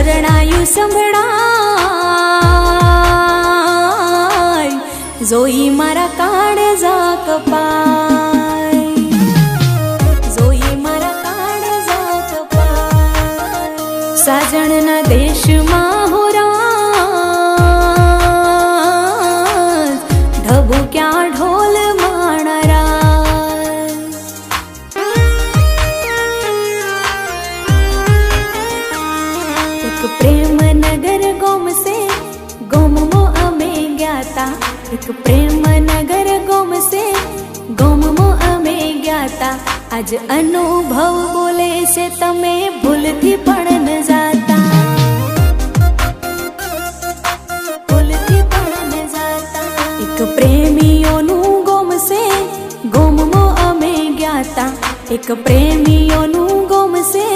શરણાયું સંભળાય, જોઈ મારા કાળજા કપાય, જોઈ મારા કાળજા કપાય. સાજણના દેશમાં હો રાજ, ઢબુ ક્યાં ઢોલ માણરા. એક પ્રેમ નગર ગોમ સે ગોમમો અમે ગ્યાતા, એક પ્રેમ નગર ગોમ સે ગોમમો અમે ગ્યાતા. આજ અનુભવ બોલે છે તમે ભૂલથી પણ ન જાતા, ભૂલથી પણ ન જાતા. એક પ્રેમીઓનું ગોમ છે ગોમમો અમે ગ્યાતા, એક પ્રેમીઓનું ગોમ છે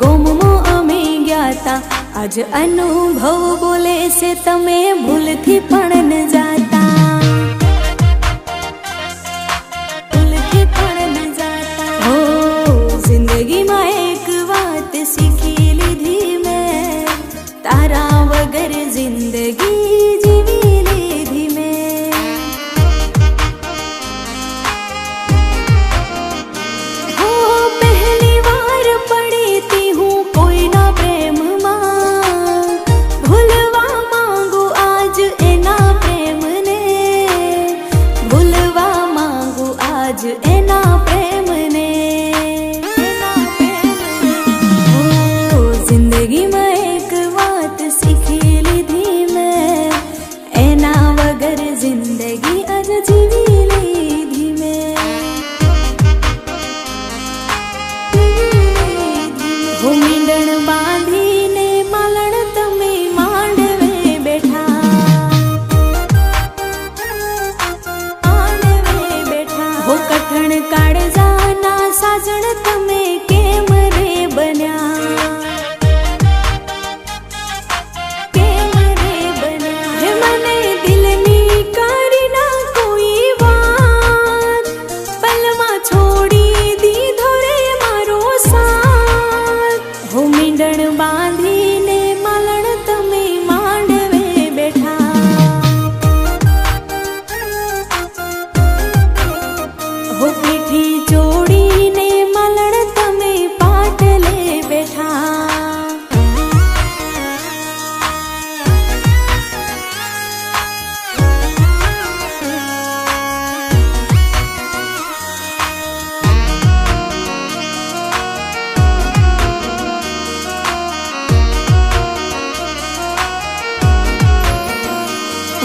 ગોમમો અમે ગ્યાતા. આજ અનુભવ બોલે છે તમે ભૂલથી પણ ન જાતા, ભૂલથી પણ ન જાતા. હો જિંદગીમાં એક વાત શીખી લીધી મેં, તારા વગર જિંદગી જીવી લીધી મેં. હો પહેલી વાર પડી તી હું કોઈના પ્રેમમાં, ભૂલવા માંગુ આજ એના પ્રેમને, ભૂલવા માંગુ આજ એના પ્રેમને, એના પ્રેમને. હો જિંદગીમાં એક વાત શીખી લીધી મેં, એના વગર જિંદગી આજ જીવી લીધી મેં. હો મીંડણ બાંધીને માલણ તમે માંડવે બેઠા, માંડવે બેઠા. હો કઠણ કાળજાના સાજણ તમે કેમ રે બન્યા, કેમ રે બન્યા. હે મને દિલની કરી ના કોઈ વાત, પલમાં છોડી દીધો રે મારો સાથ. હો મીંડણ બાંધીને માલણ તમે માંડવે બેઠા, હો પીઠી જોડીને માલણ તમે પાટલે બેઠા.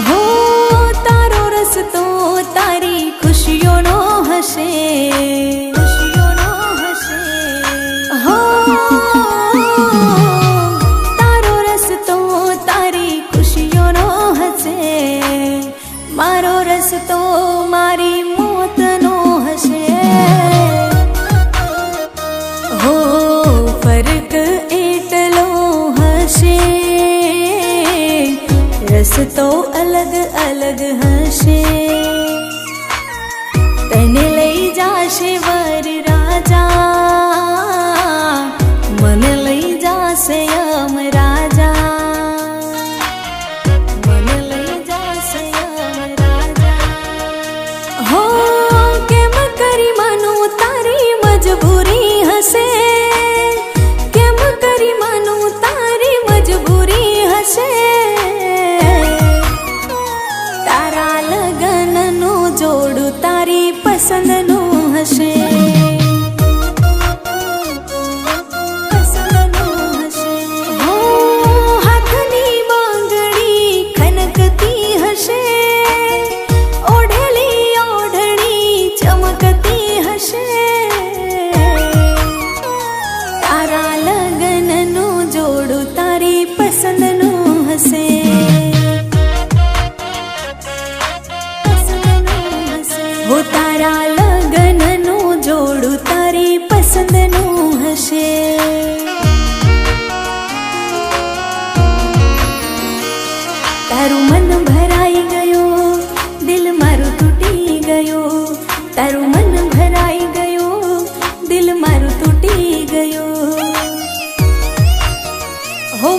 હો તારો રસ્તો તારી ખુશીઓનો હશે, ખુશીઓનો હશે. હો તારો રસ્તો તારી ખુશીઓનો હશે, મારો રસ્તો મારી મોતનો હશે. હો ફરક એટલો હશે, રસ્તો અલગ અલગ હશે. તને લઈ જાશે વર રાજા, મને લઈ જાશે યમ રાજા, મને લઈ જાશે યમ રાજા. હો કેમ કરી માનું તારી મજબૂરી હશે, કેમ કરી માનું તારી મજબૂરી હશે. તારા લગનનું જોડું તારી પસંદનું હશે, પસંદનું હશે. હો હાથની બાંગડી ખનકતી હશે, ઓઢેલી ઓઢણી ચમકતી હશે. તારા લગનનું જોડું તારી પસંદનું હશે, હો તારા લગનનું જોડું તારી પસંદનું હશે. તારું મન ભરાઈ ગયું, દિલ મારું તૂટી ગયું, તારું મન ભરાઈ ગયું, દિલ મારું તૂટી ગયું. હો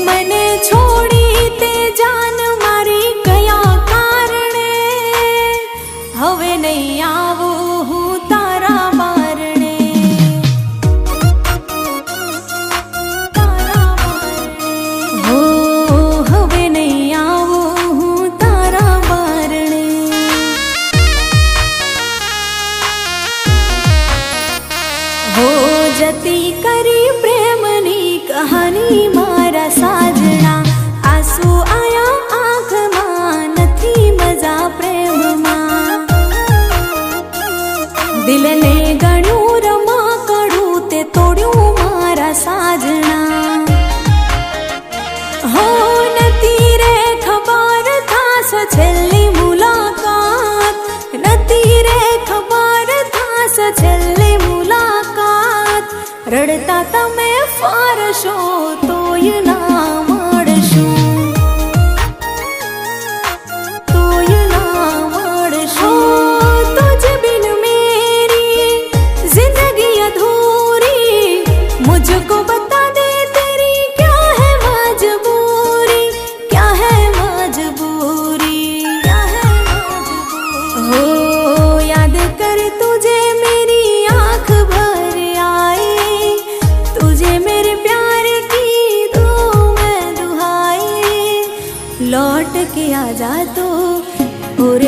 કહેતા તમે ફારશો તોય ના મળશું, તોય ના મળશું। તુજ બિન મેરી जिंदगी अधूरी, मुझको बता दे तेरी क्या है मजबूरी, क्या है मजबूरी, क्या है मजबूरी। हो याद कर तुझे मेरी आँख भर आए, तुझे मेरे प्यार की दूँ मैं दुहाई, लौट के आ जा तू और